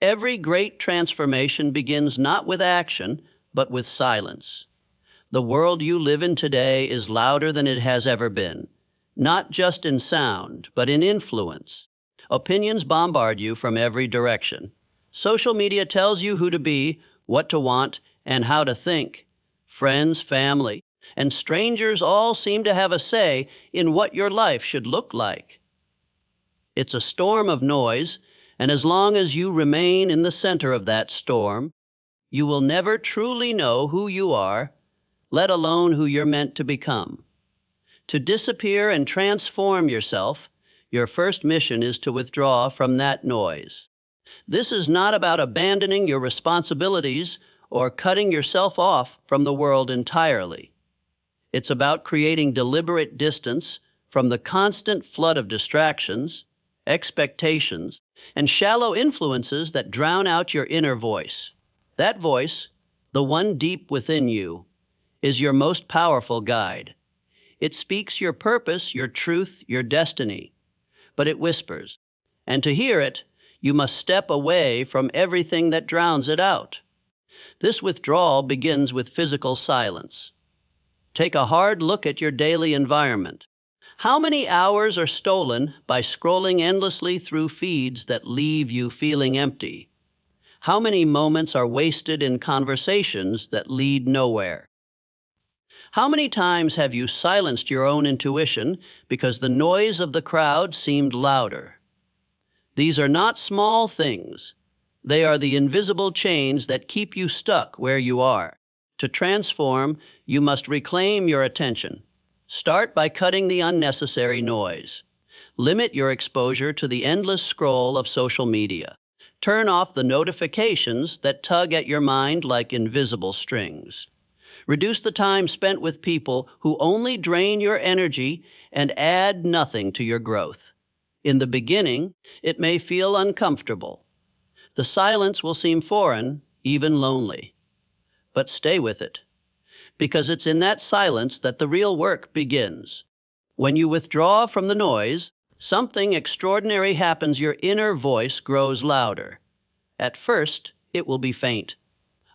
Every great transformation begins not with action, but with silence. The world you live in today is louder than it has ever been, not just in sound, but in influence. Opinions bombard you from every direction. Social media tells you who to be, what to want, and how to think. Friends, family, and strangers all seem to have a say in what your life should look like. It's a storm of noise, and as long as you remain in the center of that storm, you will never truly know who you are, let alone who you're meant to become. To disappear and transform yourself, your first mission is to withdraw from that noise. This is not about abandoning your responsibilities or cutting yourself off from the world entirely. It's about creating deliberate distance from the constant flood of distractions, expectations, and shallow influences that drown out your inner voice. That voice, the one deep within you, is your most powerful guide. It speaks your purpose, your truth, your destiny, but it whispers. And to hear it, you must step away from everything that drowns it out. This withdrawal begins with physical silence. Take a hard look at your daily environment. How many hours are stolen by scrolling endlessly through feeds that leave you feeling empty? How many moments are wasted in conversations that lead nowhere? How many times have you silenced your own intuition because the noise of the crowd seemed louder? These are not small things. They are the invisible chains that keep you stuck where you are. To transform, you must reclaim your attention. Start by cutting the unnecessary noise. Limit your exposure to the endless scroll of social media. Turn off the notifications that tug at your mind like invisible strings. Reduce the time spent with people who only drain your energy and add nothing to your growth. In the beginning, it may feel uncomfortable. The silence will seem foreign, even lonely. But stay with it, because it's in that silence that the real work begins. When you withdraw from the noise, something extraordinary happens. Your inner voice grows louder. At first, it will be faint.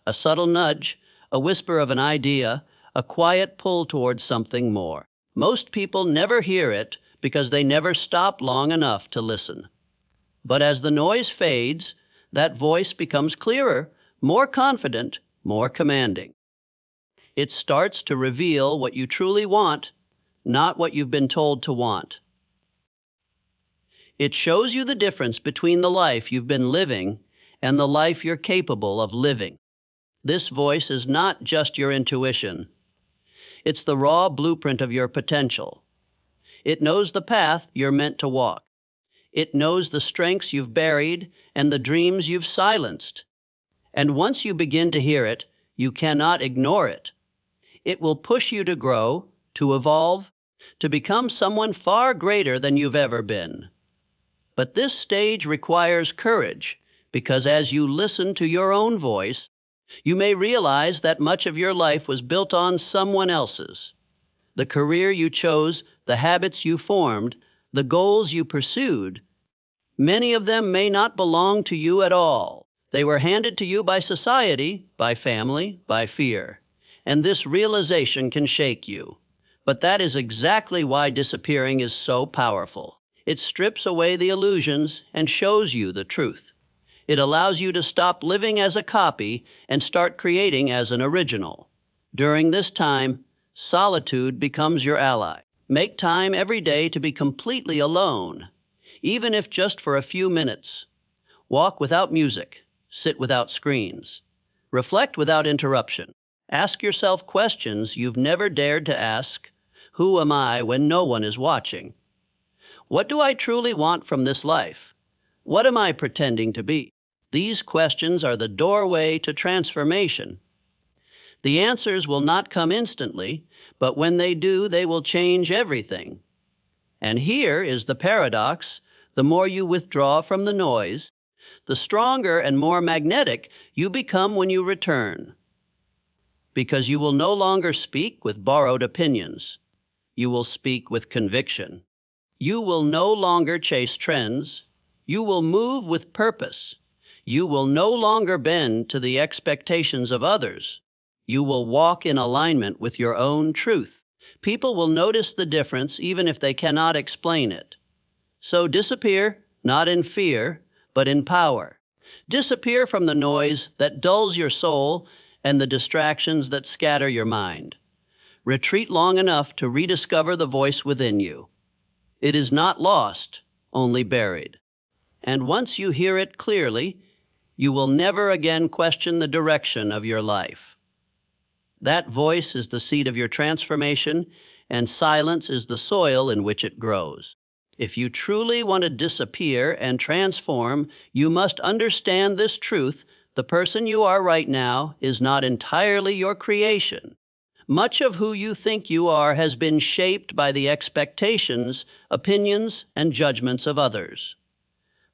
A subtle nudge, a whisper of an idea, a quiet pull towards something more. Most people never hear it because they never stop long enough to listen. But as the noise fades, that voice becomes clearer, more confident, more commanding. It starts to reveal what you truly want, not what you've been told to want. It shows you the difference between the life you've been living and the life you're capable of living. This voice is not just your intuition. It's the raw blueprint of your potential. It knows the path you're meant to walk. It knows the strengths you've buried and the dreams you've silenced. And once you begin to hear it, you cannot ignore it. It will push you to grow, to evolve, to become someone far greater than you've ever been. But this stage requires courage, because as you listen to your own voice, you may realize that much of your life was built on someone else's. The career you chose, the habits you formed, the goals you pursued, many of them may not belong to you at all. They were handed to you by society, by family, by fear. And this realization can shake you. But that is exactly why disappearing is so powerful. It strips away the illusions and shows you the truth. It allows you to stop living as a copy and start creating as an original. During this time, solitude becomes your ally. Make time every day to be completely alone, even if just for a few minutes. Walk without music. Sit without screens. Reflect without interruption. Ask yourself questions you've never dared to ask. Who am I when no one is watching? What do I truly want from this life? What am I pretending to be? These questions are the doorway to transformation. The answers will not come instantly, but when they do, they will change everything. And here is the paradox. The more you withdraw from the noise, the stronger and more magnetic you become when you return. Because you will no longer speak with borrowed opinions. You will speak with conviction. You will no longer chase trends. You will move with purpose. You will no longer bend to the expectations of others. You will walk in alignment with your own truth. People will notice the difference even if they cannot explain it. So disappear, not in fear, but in power. Disappear from the noise that dulls your soul and the distractions that scatter your mind. Retreat long enough to rediscover the voice within you. It is not lost, only buried. And once you hear it clearly, you will never again question the direction of your life. That voice is the seed of your transformation, and silence is the soil in which it grows. If you truly want to disappear and transform, you must understand this truth: the person you are right now is not entirely your creation. Much of who you think you are has been shaped by the expectations, opinions, and judgments of others.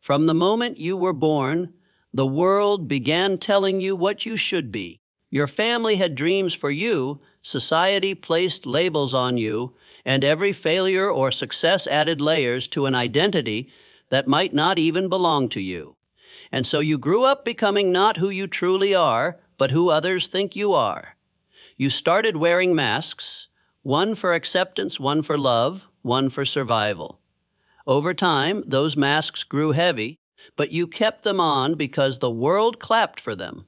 From the moment you were born, the world began telling you what you should be. Your family had dreams for you, society placed labels on you, and every failure or success added layers to an identity that might not even belong to you. And so you grew up becoming not who you truly are, but who others think you are. You started wearing masks, one for acceptance, one for love, one for survival. Over time, those masks grew heavy, but you kept them on because the world clapped for them.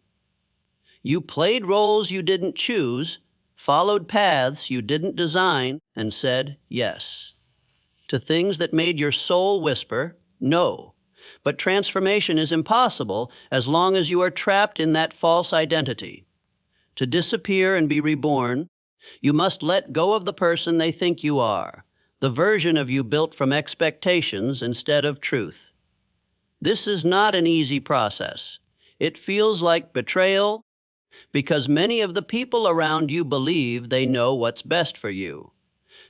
You played roles you didn't choose, followed paths you didn't design, and said yes to things that made your soul whisper no. But transformation is impossible as long as you are trapped in that false identity. To disappear and be reborn, you must let go of the person they think you are, the version of you built from expectations instead of truth. This is not an easy process. It feels like betrayal because many of the people around you believe they know what's best for you.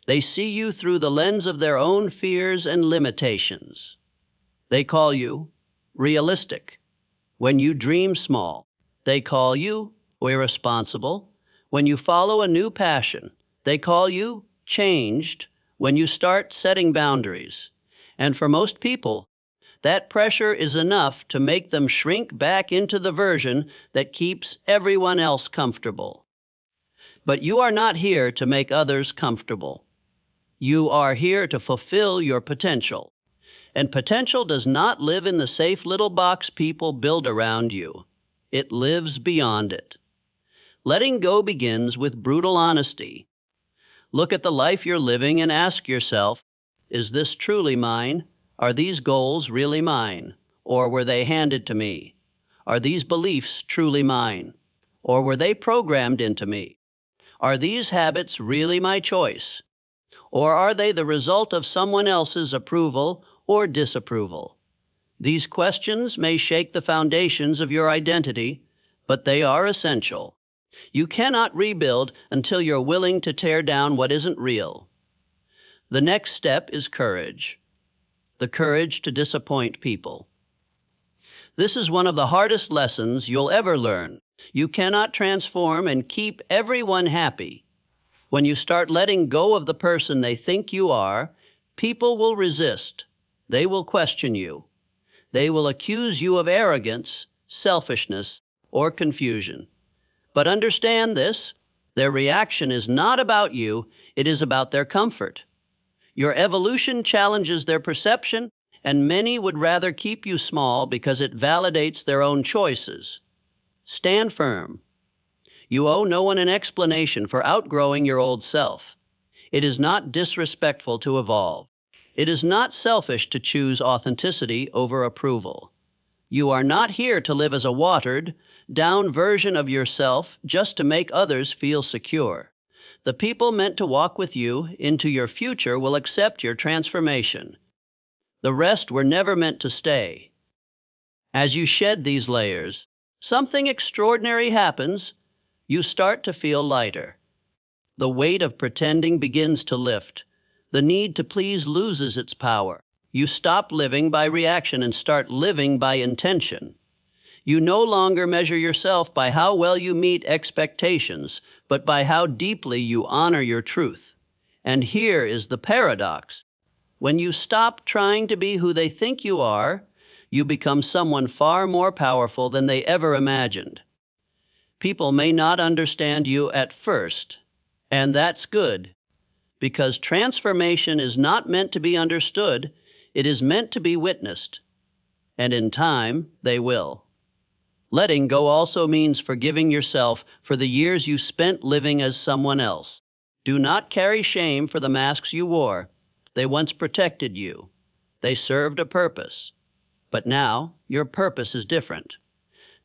They see you through the lens of their own fears and limitations. They call you realistic when you dream small. They call you irresponsible when you follow a new passion. They call you changed when you start setting boundaries. And for most people, that pressure is enough to make them shrink back into the version that keeps everyone else comfortable. But you are not here to make others comfortable. You are here to fulfill your potential. And potential does not live in the safe little box people build around you. It lives beyond it. Letting go begins with brutal honesty. Look at the life you're living and ask yourself, is this truly mine? Are these goals really mine? Or were they handed to me? Are these beliefs truly mine? Or were they programmed into me? Are these habits really my choice? Or are they the result of someone else's approval or disapproval? These questions may shake the foundations of your identity, but they are essential. You cannot rebuild until you're willing to tear down what isn't real. The next step is courage. The courage to disappoint people. This is one of the hardest lessons you'll ever learn. You cannot transform and keep everyone happy. When you start letting go of the person they think you are, people will resist. They will question you. They will accuse you of arrogance, selfishness, or confusion. But understand this: their reaction is not about you, it is about their comfort. Your evolution challenges their perception, and many would rather keep you small because it validates their own choices. Stand firm. You owe no one an explanation for outgrowing your old self. It is not disrespectful to evolve. It is not selfish to choose authenticity over approval. You are not here to live as a watered down version of yourself just to make others feel secure. The people meant to walk with you into your future will accept your transformation. The rest were never meant to stay. As you shed these layers, something extraordinary happens. You start to feel lighter. The weight of pretending begins to lift. The need to please loses its power. You stop living by reaction and start living by intention. You no longer measure yourself by how well you meet expectations, but by how deeply you honor your truth. And here is the paradox. When you stop trying to be who they think you are, You become someone far more powerful than they ever imagined. People may not understand you at first, and that's good, because transformation is not meant to be understood, it is meant to be witnessed, and in time, they will. Letting go also means forgiving yourself for the years you spent living as someone else. Do not carry shame for the masks you wore. They once protected you. They served a purpose. But now, your purpose is different.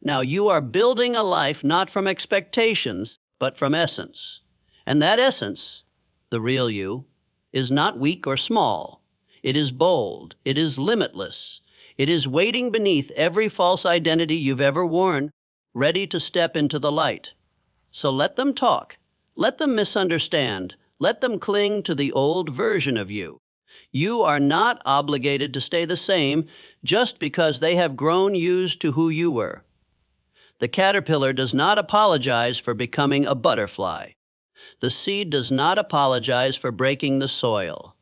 Now you are building a life not from expectations, but from essence. And that essence, the real you, is not weak or small. It is bold. It is limitless. It is waiting beneath every false identity you've ever worn, ready to step into the light. So let them talk. Let them misunderstand. Let them cling to the old version of you. You are not obligated to stay the same just because they have grown used to who you were. The caterpillar does not apologize for becoming a butterfly. The seed does not apologize for breaking the soil.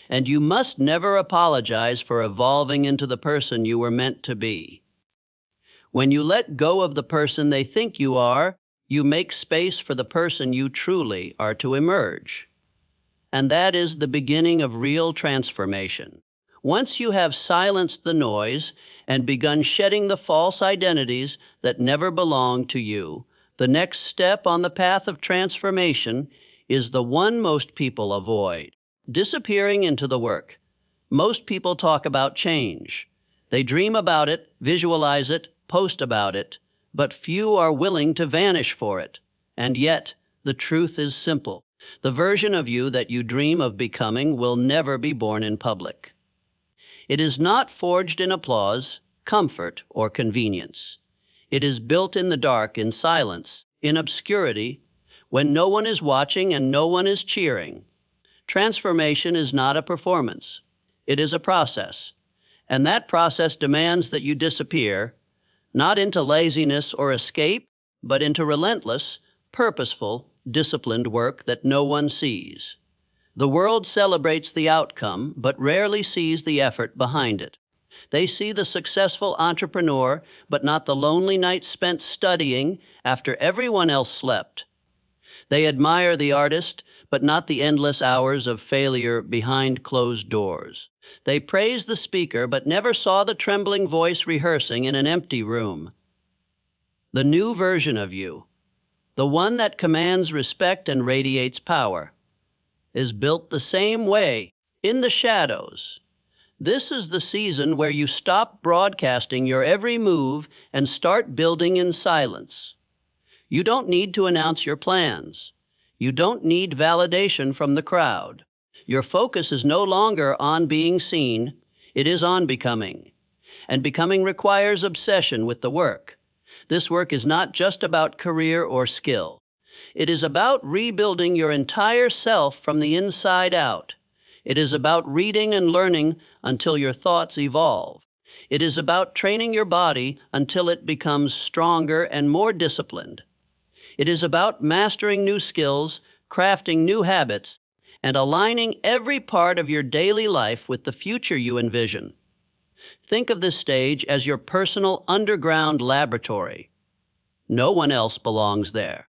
And you must never apologize for evolving into the person you were meant to be. When you let go of the person they think you are, you make space for the person you truly are to emerge. And that is the beginning of real transformation. Once you have silenced the noise and begun shedding the false identities that never belonged to you, the next step on the path of transformation is the one most people avoid: disappearing into the work. Most people talk about change. They dream about it, visualize it, post about it, but few are willing to vanish for it. And yet, the truth is simple. The version of you that you dream of becoming will never be born in public. It is not forged in applause, comfort, or convenience. It is built in the dark, in silence, in obscurity, when no one is watching and no one is cheering. Transformation is not a performance. It is a process. And that process demands that you disappear, not into laziness or escape, but into relentless, purposeful, disciplined work that no one sees. The world celebrates the outcome, but rarely sees the effort behind it. They see the successful entrepreneur, but not the lonely nights spent studying after everyone else slept. They admire the artist, but not the endless hours of failure behind closed doors. They praise the speaker, but never saw the trembling voice rehearsing in an empty room. The new version of you, the one that commands respect and radiates power, is built the same way, in the shadows. This is the season where you stop broadcasting your every move and start building in silence. You don't need to announce your plans. You don't need validation from the crowd. Your focus is no longer on being seen, it is on becoming. And becoming requires obsession with the work. This work is not just about career or skill. It is about rebuilding your entire self from the inside out. It is about reading and learning until your thoughts evolve. It is about training your body until it becomes stronger and more disciplined. It is about mastering new skills, crafting new habits, and aligning every part of your daily life with the future you envision. Think of this stage as your personal underground laboratory. No one else belongs there.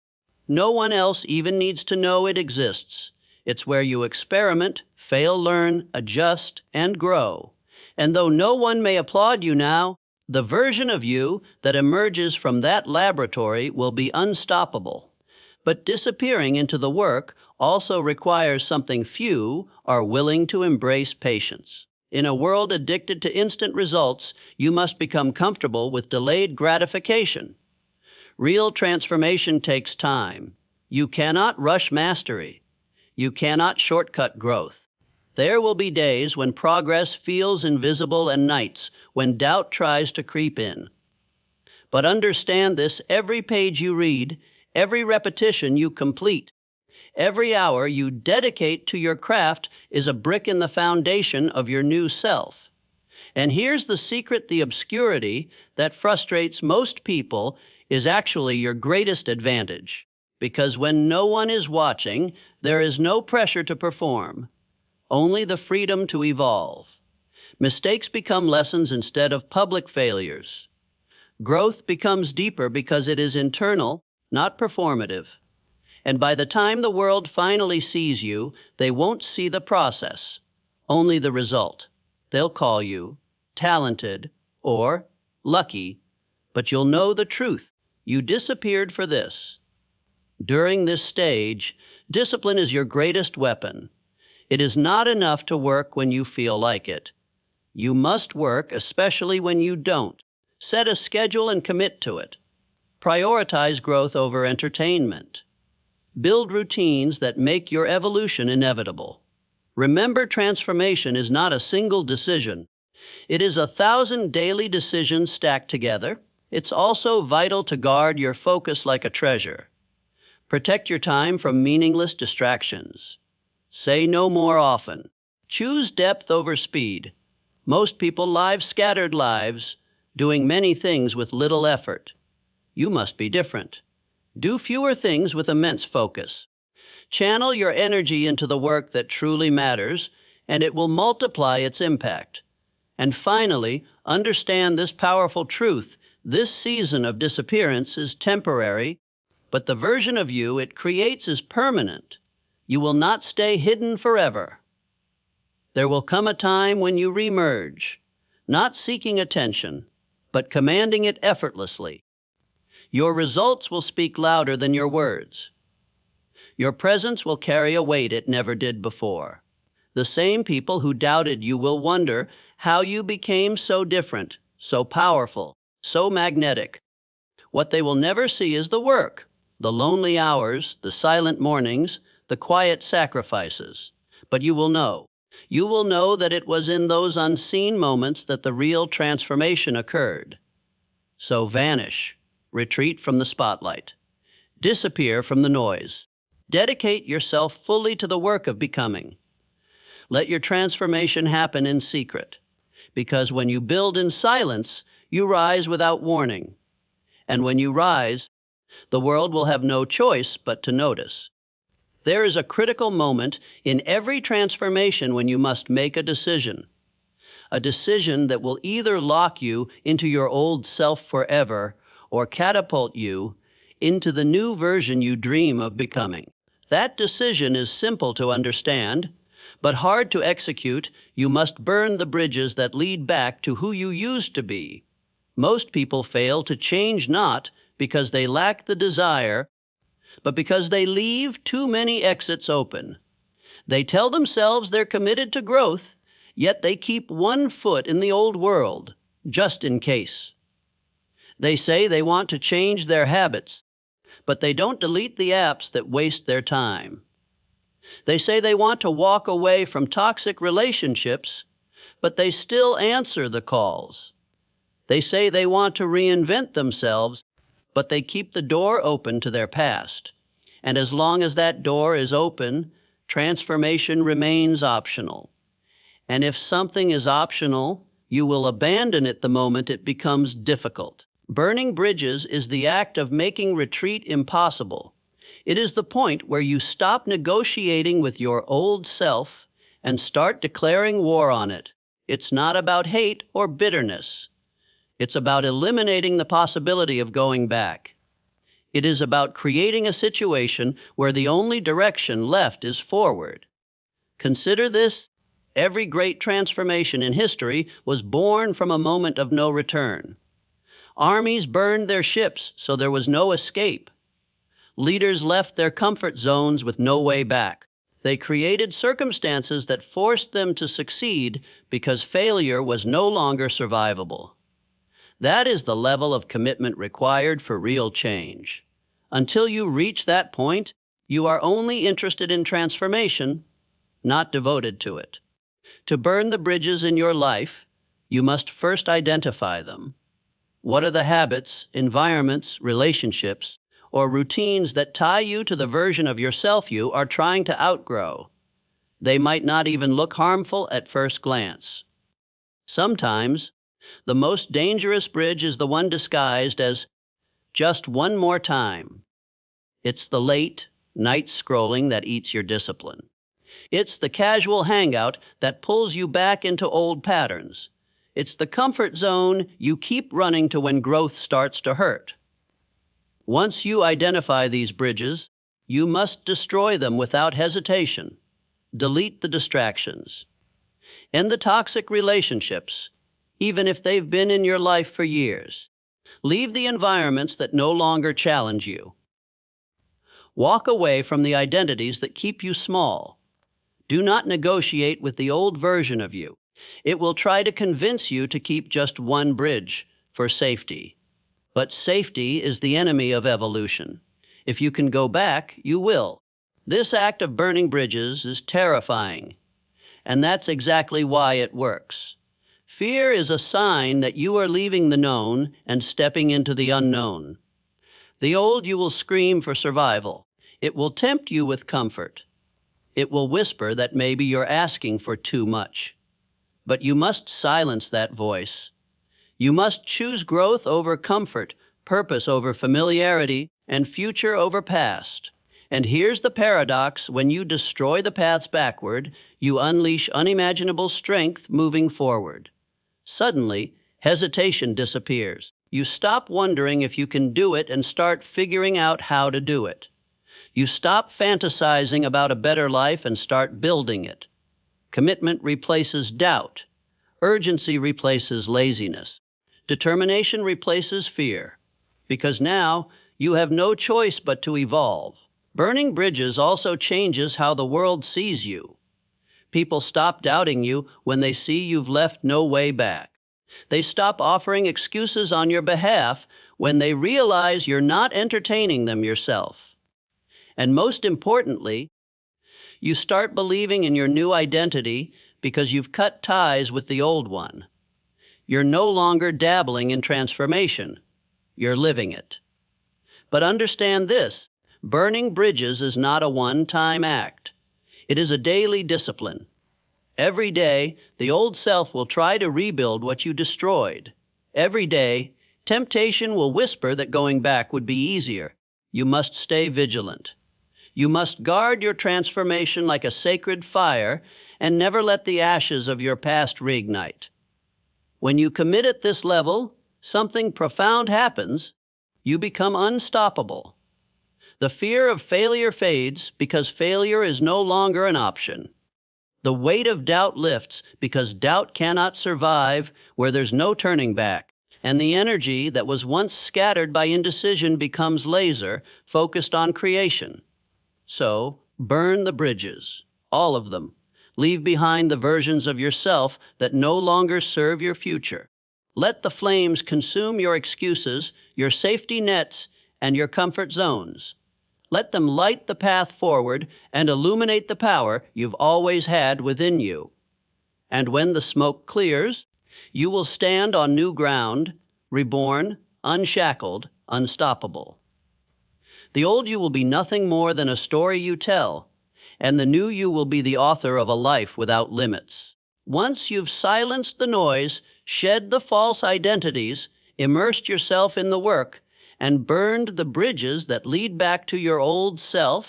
No one else even needs to know it exists. It's where you experiment, fail, learn, adjust, and grow. And though no one may applaud you now, the version of you that emerges from that laboratory will be unstoppable. But disappearing into the work also requires something few are willing to embrace: patience. In a world addicted to instant results, you must become comfortable with delayed gratification. Real transformation takes time. You cannot rush mastery. You cannot shortcut growth. There will be days when progress feels invisible and nights when doubt tries to creep in. But understand this: every page you read, every repetition you complete, every hour you dedicate to your craft is a brick in the foundation of your new self. And here's the secret: the obscurity that frustrates most people is actually your greatest advantage. Because when no one is watching, there is no pressure to perform, only the freedom to evolve. Mistakes become lessons instead of public failures. Growth becomes deeper because it is internal, not performative. And by the time the world finally sees you, they won't see the process, only the result. They'll call you talented or lucky, but you'll know the truth. You disappeared for this. During this stage, discipline is your greatest weapon. It is not enough to work when you feel like it. You must work, especially when you don't. Set a schedule and commit to it. Prioritize growth over entertainment. Build routines that make your evolution inevitable. Remember, transformation is not a single decision. It is 1,000 daily decisions stacked together. It's also vital to guard your focus like a treasure. Protect your time from meaningless distractions. Say no more often. Choose depth over speed. Most people live scattered lives, doing many things with little effort. You must be different. Do fewer things with immense focus. Channel your energy into the work that truly matters, and it will multiply its impact. And finally, understand this powerful truth. This season of disappearance is temporary, but the version of you it creates is permanent. You will not stay hidden forever. There will come a time when you reemerge, not seeking attention, but commanding it effortlessly. Your results will speak louder than your words. Your presence will carry a weight it never did before. The same people who doubted you will wonder how you became so different, so powerful, so magnetic. What they will never see is the work, the lonely hours, the silent mornings, the quiet sacrifices. But you will know. You will know that it was in those unseen moments that the real transformation occurred. So vanish, retreat from the spotlight, disappear from the noise. Dedicate yourself fully to the work of becoming. Let your transformation happen in secret, because when you build in silence, you rise without warning. And when you rise, the world will have no choice but to notice. There is a critical moment in every transformation when you must make a decision that will either lock you into your old self forever or catapult you into the new version you dream of becoming. That decision is simple to understand, but hard to execute. You must burn the bridges that lead back to who you used to be. Most people fail to change not because they lack the desire, but because they leave too many exits open. They tell themselves they're committed to growth, yet they keep one foot in the old world, just in case. They say they want to change their habits, but they don't delete the apps that waste their time. They say they want to walk away from toxic relationships, but they still answer the calls. They say they want to reinvent themselves, but they keep the door open to their past. And as long as that door is open, transformation remains optional. And if something is optional, you will abandon it the moment it becomes difficult. Burning bridges is the act of making retreat impossible. It is the point where you stop negotiating with your old self and start declaring war on it. It's not about hate or bitterness. It's about eliminating the possibility of going back. It is about creating a situation where the only direction left is forward. Consider this: every great transformation in history was born from a moment of no return. Armies burned their ships, so there was no escape. Leaders left their comfort zones with no way back. They created circumstances that forced them to succeed because failure was no longer survivable. That is the level of commitment required for real change. Until you reach that point, you are only interested in transformation, not devoted to it. To burn the bridges in your life, you must first identify them. What are the habits, environments, relationships, or routines that tie you to the version of yourself you are trying to outgrow? They might not even look harmful at first glance. Sometimes, the most dangerous bridge is the one disguised as just one more time. It's the late, night scrolling that eats your discipline. It's the casual hangout that pulls you back into old patterns. It's the comfort zone you keep running to when growth starts to hurt. Once you identify these bridges, you must destroy them without hesitation. Delete the distractions. End the toxic relationships, even if they've been in your life for years. Leave the environments that no longer challenge you. Walk away from the identities that keep you small. Do not negotiate with the old version of you. It will try to convince you to keep just one bridge for safety. But safety is the enemy of evolution. If you can go back, you will. This act of burning bridges is terrifying, and that's exactly why it works. Fear is a sign that you are leaving the known and stepping into the unknown. The old you will scream for survival. It will tempt you with comfort. It will whisper that maybe you're asking for too much. But you must silence that voice. You must choose growth over comfort, purpose over familiarity, and future over past. And here's the paradox: when you destroy the paths backward, you unleash unimaginable strength moving forward. Suddenly, hesitation disappears. You stop wondering if you can do it and start figuring out how to do it. You stop fantasizing about a better life and start building it. Commitment replaces doubt. Urgency replaces laziness. Determination replaces fear. Because now, you have no choice but to evolve. Burning bridges also changes how the world sees you. People stop doubting you when they see you've left no way back. They stop offering excuses on your behalf when they realize you're not entertaining them yourself. And most importantly, you start believing in your new identity because you've cut ties with the old one. You're no longer dabbling in transformation. You're living it. But understand this: burning bridges is not a one-time act. It is a daily discipline. Every day, the old self will try to rebuild what you destroyed. Every day, temptation will whisper that going back would be easier. You must stay vigilant. You must guard your transformation like a sacred fire and never let the ashes of your past reignite. When you commit at this level, something profound happens. You become unstoppable. The fear of failure fades because failure is no longer an option. The weight of doubt lifts because doubt cannot survive where there's no turning back. And the energy that was once scattered by indecision becomes laser, focused on creation. So, burn the bridges, all of them. Leave behind the versions of yourself that no longer serve your future. Let the flames consume your excuses, your safety nets, and your comfort zones. Let them light the path forward and illuminate the power you've always had within you. And when the smoke clears, you will stand on new ground, reborn, unshackled, unstoppable. The old you will be nothing more than a story you tell, and the new you will be the author of a life without limits. Once you've silenced the noise, shed the false identities, immersed yourself in the work, and burned the bridges that lead back to your old self,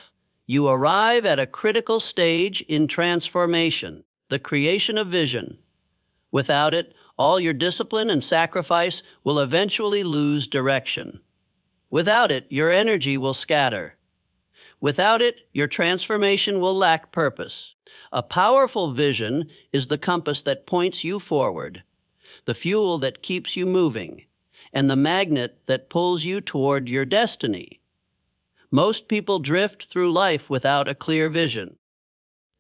you arrive at a critical stage in transformation, the creation of vision. Without it, all your discipline and sacrifice will eventually lose direction. Without it, your energy will scatter. Without it, your transformation will lack purpose. A powerful vision is the compass that points you forward, the fuel that keeps you moving, and the magnet that pulls you toward your destiny. Most people drift through life without a clear vision.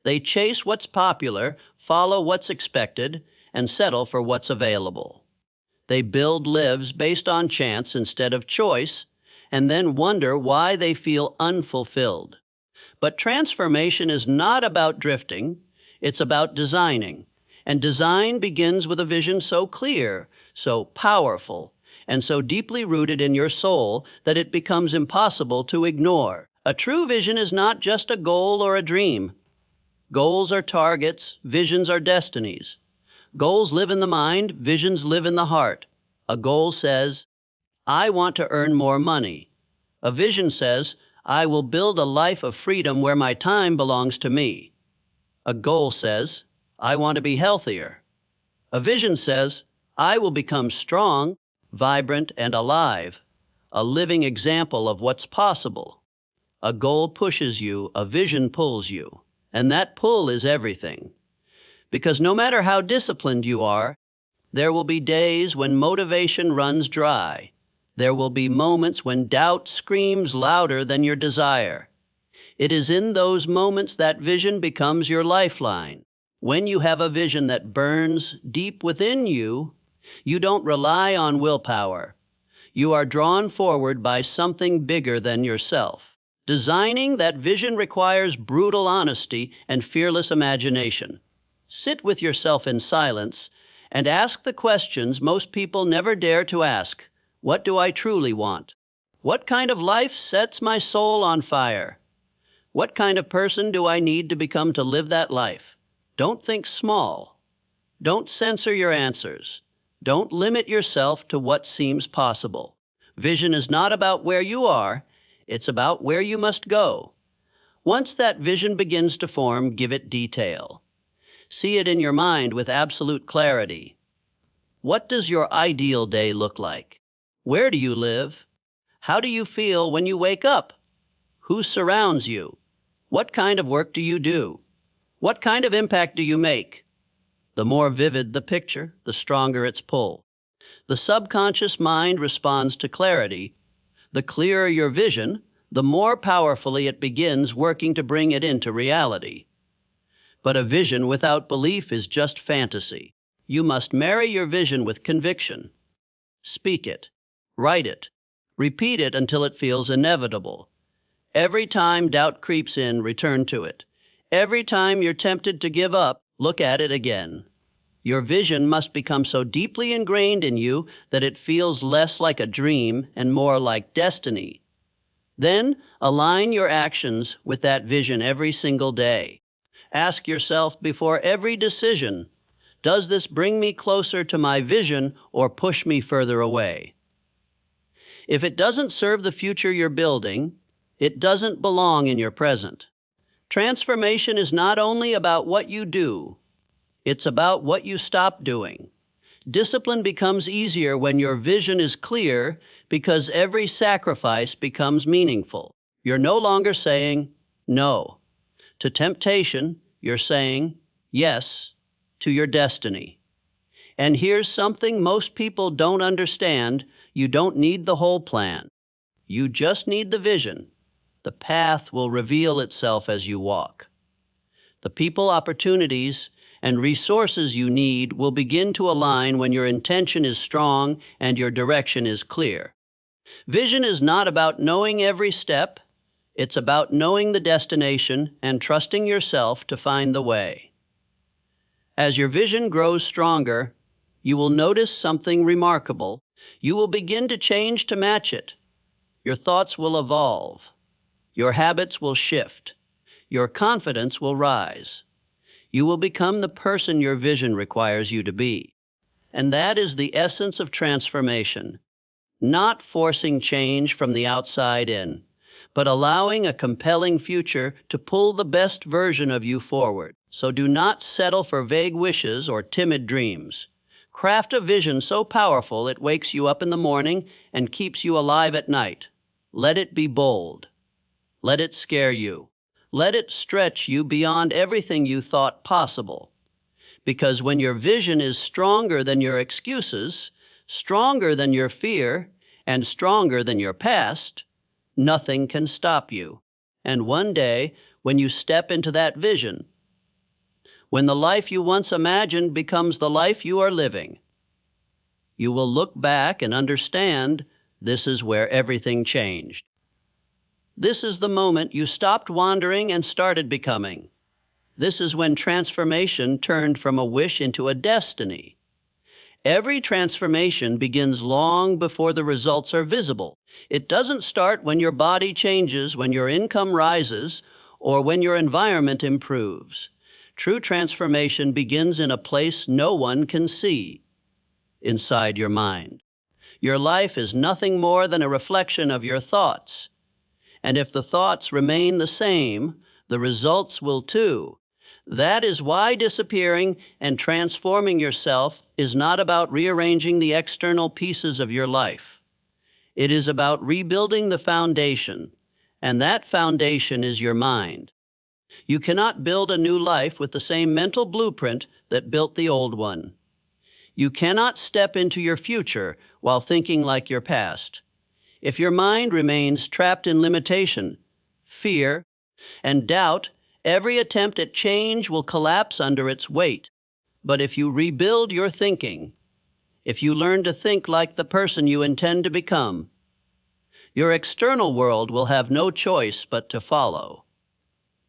They chase what's popular, follow what's expected, and settle for what's available. They build lives based on chance instead of choice, and then wonder why they feel unfulfilled. But transformation is not about drifting, it's about designing. And design begins with a vision so clear, so powerful, and so deeply rooted in your soul that it becomes impossible to ignore. A true vision is not just a goal or a dream. Goals are targets, visions are destinies. Goals live in the mind, visions live in the heart. A goal says, I want to earn more money. A vision says, I will build a life of freedom where my time belongs to me. A goal says, I want to be healthier. A vision says, I will become strong, vibrant, and alive, a living example of what's possible. A goal pushes you, a vision pulls you, and that pull is everything. Because no matter how disciplined you are, there will be days when motivation runs dry. There will be moments when doubt screams louder than your desire. It is in those moments that vision becomes your lifeline. When you have a vision that burns deep within you, you don't rely on willpower. You are drawn forward by something bigger than yourself. Designing that vision requires brutal honesty and fearless imagination. Sit with yourself in silence and ask the questions most people never dare to ask. What do I truly want? What kind of life sets my soul on fire? What kind of person do I need to become to live that life? Don't think small. Don't censor your answers. Don't limit yourself to what seems possible. Vision is not about where you are, it's about where you must go. Once that vision begins to form, give it detail. See it in your mind with absolute clarity. What does your ideal day look like? Where do you live? How do you feel when you wake up? Who surrounds you? What kind of work do you do? What kind of impact do you make? The more vivid the picture, the stronger its pull. The subconscious mind responds to clarity. The clearer your vision, the more powerfully it begins working to bring it into reality. But a vision without belief is just fantasy. You must marry your vision with conviction. Speak it, write it, repeat it until it feels inevitable. Every time doubt creeps in, return to it. Every time you're tempted to give up, look at it again. Your vision must become so deeply ingrained in you that it feels less like a dream and more like destiny. Then align your actions with that vision every single day. Ask yourself before every decision, does this bring me closer to my vision or push me further away? If it doesn't serve the future you're building, it doesn't belong in your present. Transformation is not only about what you do, it's about what you stop doing. Discipline becomes easier when your vision is clear because every sacrifice becomes meaningful. You're no longer saying no to temptation, you're saying yes to your destiny. And here's something most people don't understand: you don't need the whole plan. You just need the vision. The path will reveal itself as you walk. The people, opportunities, and resources you need will begin to align when your intention is strong and your direction is clear. Vision is not about knowing every step. It's about knowing the destination and trusting yourself to find the way. As your vision grows stronger, you will notice something remarkable. You will begin to change to match it. Your thoughts will evolve. Your habits will shift. Your confidence will rise. You will become the person your vision requires you to be. And that is the essence of transformation. Not forcing change from the outside in, but allowing a compelling future to pull the best version of you forward. So do not settle for vague wishes or timid dreams. Craft a vision so powerful it wakes you up in the morning and keeps you alive at night. Let it be bold. Let it scare you. Let it stretch you beyond everything you thought possible. Because when your vision is stronger than your excuses, stronger than your fear, and stronger than your past, nothing can stop you. And one day, when you step into that vision, when the life you once imagined becomes the life you are living, you will look back and understand this is where everything changed. This is the moment you stopped wandering and started becoming. This is when transformation turned from a wish into a destiny. Every transformation begins long before the results are visible. It doesn't start when your body changes, when your income rises, or when your environment improves. True transformation begins in a place no one can see, inside your mind. Your life is nothing more than a reflection of your thoughts. And if the thoughts remain the same, the results will too. That is why disappearing and transforming yourself is not about rearranging the external pieces of your life. It is about rebuilding the foundation, and that foundation is your mind. You cannot build a new life with the same mental blueprint that built the old one. You cannot step into your future while thinking like your past. If your mind remains trapped in limitation, fear, and doubt, every attempt at change will collapse under its weight. But if you rebuild your thinking, if you learn to think like the person you intend to become, your external world will have no choice but to follow.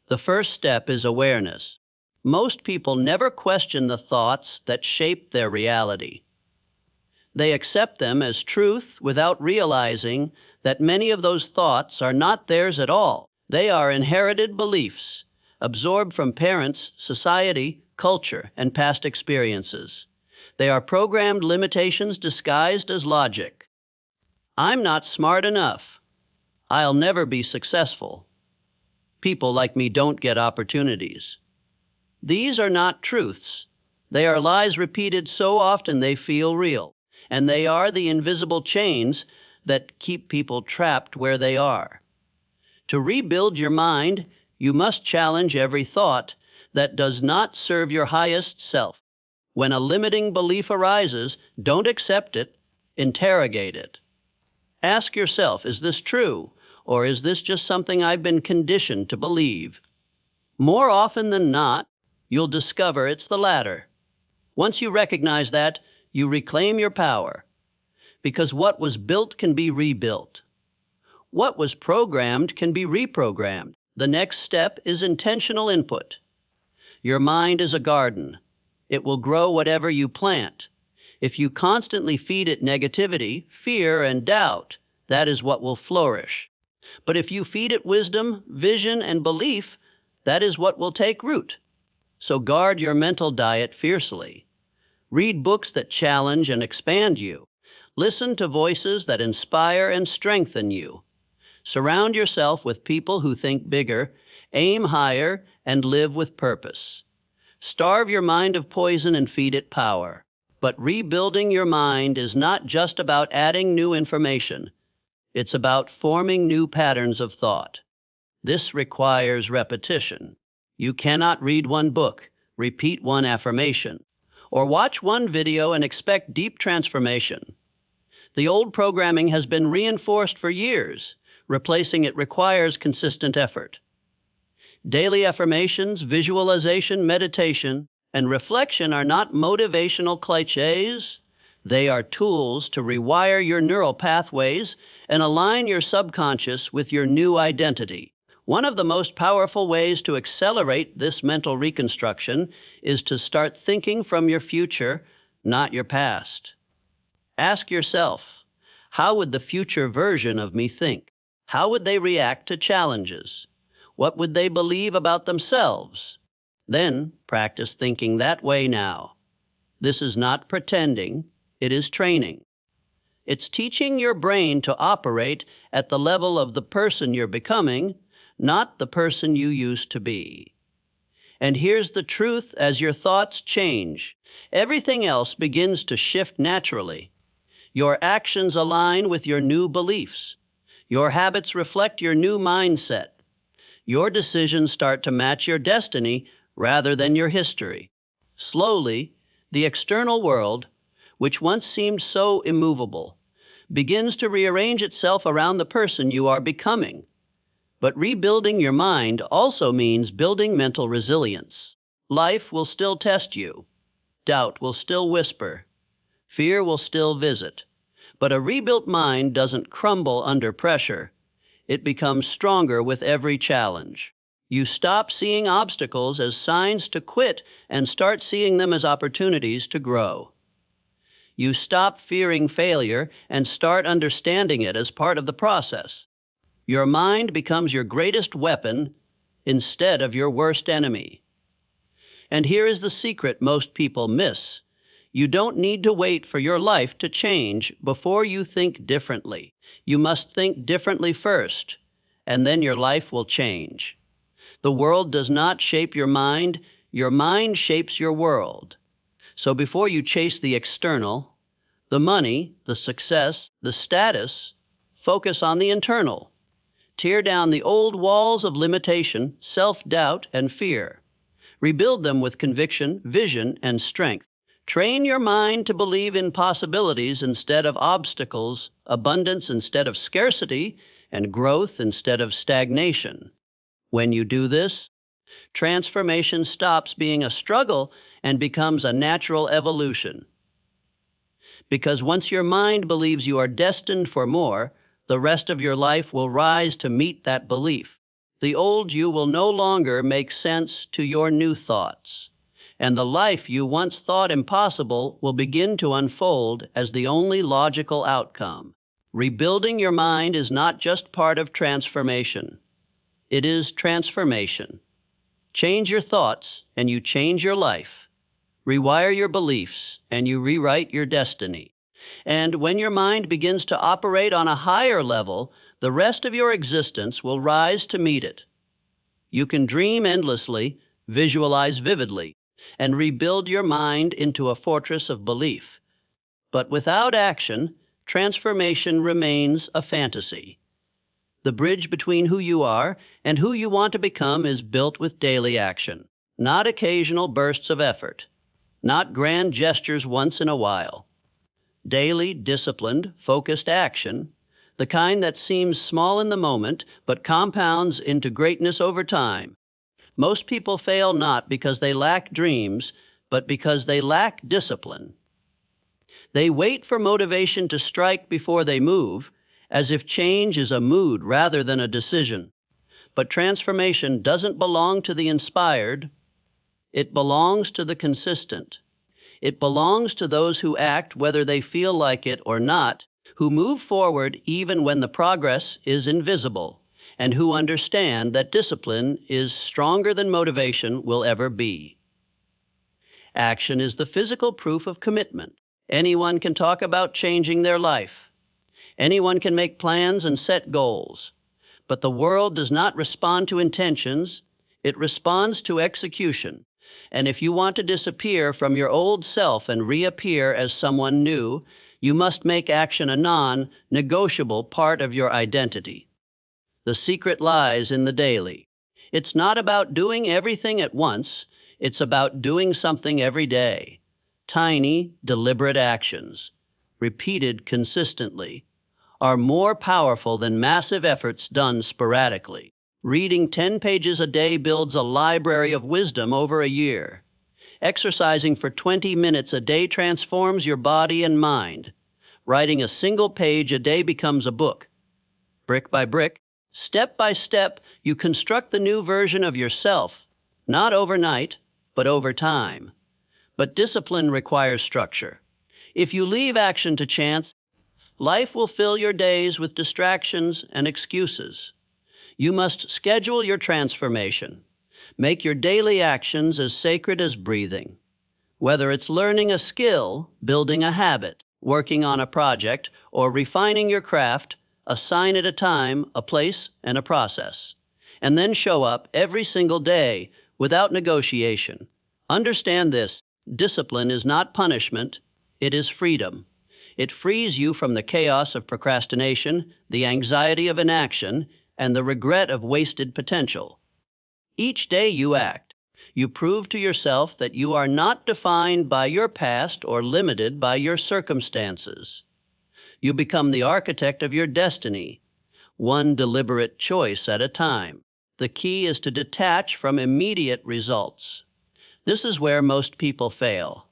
The first step is awareness. Most people never question the thoughts that shape their reality. They accept them as truth without realizing that many of those thoughts are not theirs at all. They are inherited beliefs, absorbed from parents, society, culture, and past experiences. They are programmed limitations disguised as logic. I'm not smart enough. I'll never be successful. People like me don't get opportunities. These are not truths. They are lies repeated so often they feel real, and they are the invisible chains that keep people trapped where they are. To rebuild your mind, you must challenge every thought that does not serve your highest self. When a limiting belief arises, don't accept it, interrogate it. Ask yourself, is this true, or is this just something I've been conditioned to believe? More often than not, you'll discover it's the latter. Once you recognize that, you reclaim your power, because what was built can be rebuilt. What was programmed can be reprogrammed. The next step is intentional input. Your mind is a garden. It will grow whatever you plant. If you constantly feed it negativity, fear, and doubt, that is what will flourish. But if you feed it wisdom, vision, and belief, that is what will take root. So guard your mental diet fiercely. Read books that challenge and expand you. Listen to voices that inspire and strengthen you. Surround yourself with people who think bigger, aim higher, and live with purpose. Starve your mind of poison and feed it power. But rebuilding your mind is not just about adding new information. It's about forming new patterns of thought. This requires repetition. You cannot read one book, repeat one affirmation, or watch one video and expect deep transformation. The old programming has been reinforced for years. Replacing it requires consistent effort. Daily affirmations, visualization, meditation, and reflection are not motivational clichés. They are tools to rewire your neural pathways and align your subconscious with your new identity. One of the most powerful ways to accelerate this mental reconstruction is to start thinking from your future, not your past. Ask yourself, how would the future version of me think? How would they react to challenges? What would they believe about themselves? Then practice thinking that way now. This is not pretending, it is training. It's teaching your brain to operate at the level of the person you're becoming, not the person you used to be. And here's the truth: as your thoughts change, everything else begins to shift naturally. Your actions align with your new beliefs. Your habits reflect your new mindset. Your decisions start to match your destiny rather than your history. Slowly, the external world, which once seemed so immovable, begins to rearrange itself around the person you are becoming. But rebuilding your mind also means building mental resilience. Life will still test you. Doubt will still whisper. Fear will still visit. But a rebuilt mind doesn't crumble under pressure. It becomes stronger with every challenge. You stop seeing obstacles as signs to quit and start seeing them as opportunities to grow. You stop fearing failure and start understanding it as part of the process. Your mind becomes your greatest weapon instead of your worst enemy. And here is the secret most people miss. You don't need to wait for your life to change before you think differently. You must think differently first, and then your life will change. The world does not shape your mind, Your mind shapes your world. So before you chase the external, the money, the success, the status, focus on the internal. Tear down the old walls of limitation, self-doubt, and fear. Rebuild them with conviction, vision, and strength. Train your mind to believe in possibilities instead of obstacles, abundance instead of scarcity, and growth instead of stagnation. When you do this, transformation stops being a struggle and becomes a natural evolution. Because once your mind believes you are destined for more, the rest of your life will rise to meet that belief. The old you will no longer make sense to your new thoughts, and the life you once thought impossible will begin to unfold as the only logical outcome. Rebuilding your mind is not just part of transformation. It is transformation. Change your thoughts, and you change your life. Rewire your beliefs, and you rewrite your destiny. And when your mind begins to operate on a higher level, the rest of your existence will rise to meet it. You can dream endlessly, visualize vividly, and rebuild your mind into a fortress of belief. But without action, transformation remains a fantasy. The bridge between who you are and who you want to become is built with daily action, not occasional bursts of effort, not grand gestures once in a while. Daily, disciplined, focused action, the kind that seems small in the moment but compounds into greatness over time. Most people fail not because they lack dreams, but because they lack discipline. They wait for motivation to strike before they move, as if change is a mood rather than a decision. But transformation doesn't belong to the inspired. It belongs to the consistent. It belongs to those who act whether they feel like it or not, who move forward even when the progress is invisible, and who understand that discipline is stronger than motivation will ever be. Action is the physical proof of commitment. Anyone can talk about changing their life. Anyone can make plans and set goals. But the world does not respond to intentions, it responds to execution. And if you want to disappear from your old self and reappear as someone new, you must make action a non-negotiable part of your identity. The secret lies in the daily. It's not about doing everything at once, it's about doing something every day. Tiny, deliberate actions, repeated consistently, are more powerful than massive efforts done sporadically. Reading 10 pages a day builds a library of wisdom over a year. Exercising for 20 minutes a day transforms your body and mind. Writing a single page a day becomes a book. Brick by brick, step by step, you construct the new version of yourself, not overnight, but over time. But discipline requires structure. If you leave action to chance, life will fill your days with distractions and excuses. You must schedule your transformation. Make your daily actions as sacred as breathing. Whether it's learning a skill, building a habit, working on a project, or refining your craft, assign it a time, a place, and a process. And then show up every single day without negotiation. Understand this: discipline is not punishment, it is freedom. It frees you from the chaos of procrastination, the anxiety of inaction, and the regret of wasted potential. Each day you act, you prove to yourself that you are not defined by your past or limited by your circumstances. You become the architect of your destiny, one deliberate choice at a time. The key is to detach from immediate results. This is where most people fail.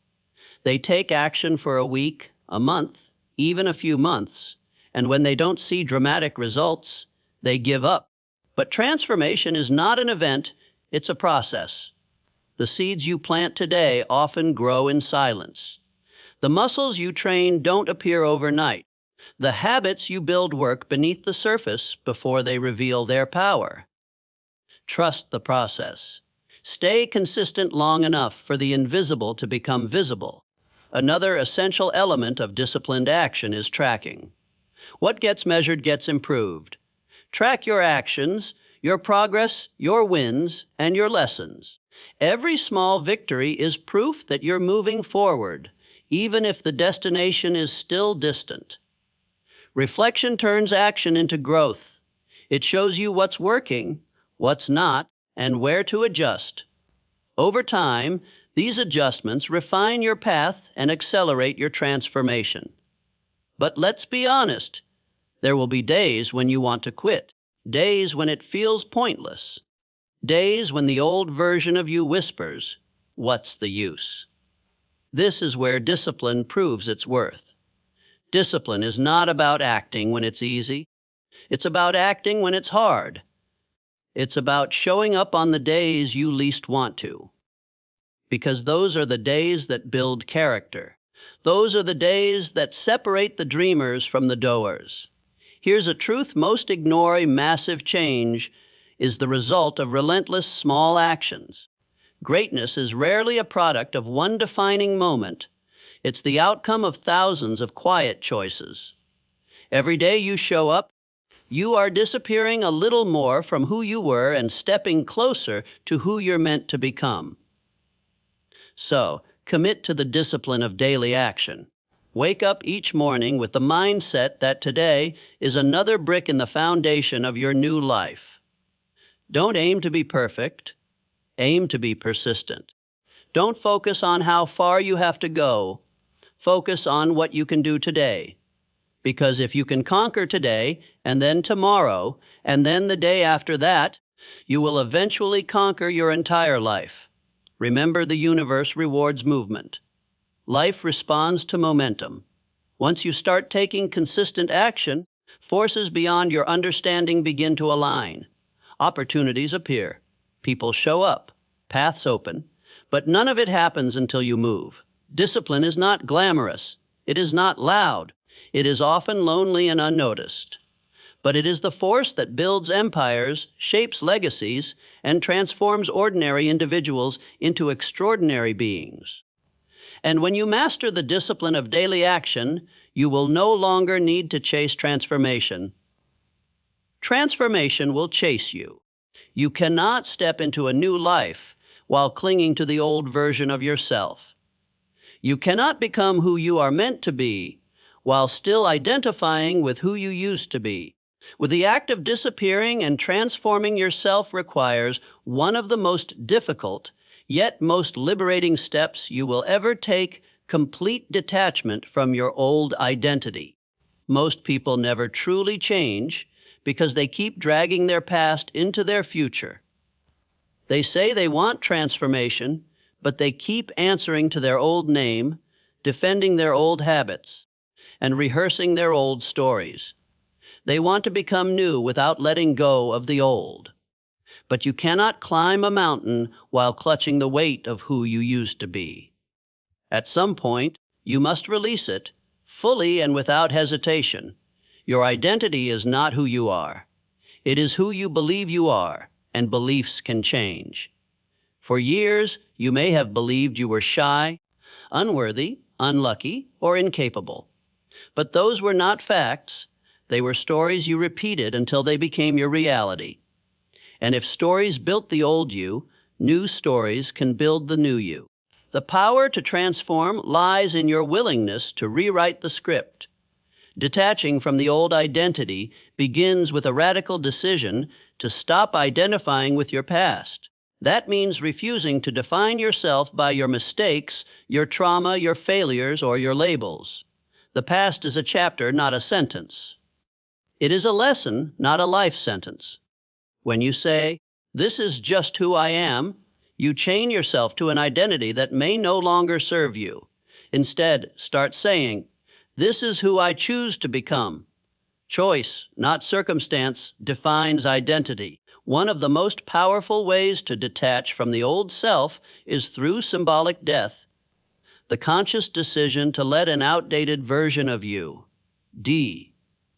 They take action for a week, a month, even a few months, and when they don't see dramatic results, they give up. But transformation is not an event, it's a process. The seeds you plant today often grow in silence. The muscles you train don't appear overnight. The habits you build work beneath the surface before they reveal their power. Trust the process. Stay consistent long enough for the invisible to become visible. Another essential element of disciplined action is tracking. What gets measured gets improved. Track your actions, your progress, your wins, and your lessons. Every small victory is proof that you're moving forward, even if the destination is still distant. Reflection turns action into growth. It shows you what's working, what's not, and where to adjust. Over time, these adjustments refine your path and accelerate your transformation. But let's be honest, there will be days when you want to quit, days when it feels pointless, days when the old version of you whispers, "What's the use?" This is where discipline proves its worth. Discipline is not about acting when it's easy. It's about acting when it's hard. It's about showing up on the days you least want to. Because those are the days that build character. Those are the days that separate the dreamers from the doers. Here's a truth most ignore: massive change is the result of relentless small actions. Greatness is rarely a product of one defining moment. It's the outcome of thousands of quiet choices. Every day you show up, you are disappearing a little more from who you were and stepping closer to who you're meant to become. So, commit to the discipline of daily action. Wake up each morning with the mindset that today is another brick in the foundation of your new life. Don't aim to be perfect. Aim to be persistent. Don't focus on how far you have to go. Focus on what you can do today. Because if you can conquer today, and then tomorrow, and then the day after that, you will eventually conquer your entire life. Remember, the universe rewards movement. Life responds to momentum. Once you start taking consistent action, forces beyond your understanding begin to align. Opportunities appear. People show up. Paths open. But none of it happens until you move. Discipline is not glamorous. It is not loud. It is often lonely and unnoticed. But it is the force that builds empires, shapes legacies, and transforms ordinary individuals into extraordinary beings. And when you master the discipline of daily action, you will no longer need to chase transformation. Transformation will chase you. You cannot step into a new life while clinging to the old version of yourself. You cannot become who you are meant to be while still identifying with who you used to be. With the act of disappearing and transforming yourself requires one of the most difficult, yet most liberating steps you will ever take: complete detachment from your old identity. Most people never truly change because they keep dragging their past into their future. They say they want transformation, but they keep answering to their old name, defending their old habits, and rehearsing their old stories. They want to become new without letting go of the old. But you cannot climb a mountain while clutching the weight of who you used to be. At some point, you must release it, fully and without hesitation. Your identity is not who you are. It is who you believe you are, and beliefs can change. For years, you may have believed you were shy, unworthy, unlucky, or incapable. But those were not facts. They were stories you repeated until they became your reality. And if stories built the old you, new stories can build the new you. The power to transform lies in your willingness to rewrite the script. Detaching from the old identity begins with a radical decision to stop identifying with your past. That means refusing to define yourself by your mistakes, your trauma, your failures, or your labels. The past is a chapter, not a sentence. It is a lesson, not a life sentence. When you say, "This is just who I am," you chain yourself to an identity that may no longer serve you. Instead, start saying, "This is who I choose to become." Choice, not circumstance, defines identity. One of the most powerful ways to detach from the old self is through symbolic death. The conscious decision to let an outdated version of you die,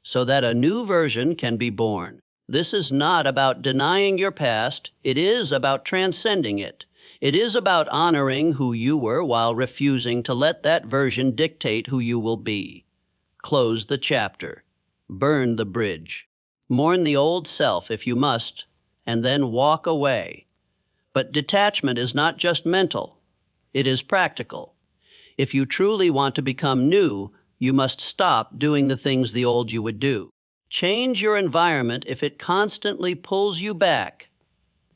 so that a new version can be born. This is not about denying your past. It is about transcending it. It is about honoring who you were while refusing to let that version dictate who you will be. Close the chapter. Burn the bridge. Mourn the old self if you must, and then walk away. But detachment is not just mental, it is practical. If you truly want to become new, you must stop doing the things the old you would do. Change your environment if it constantly pulls you back.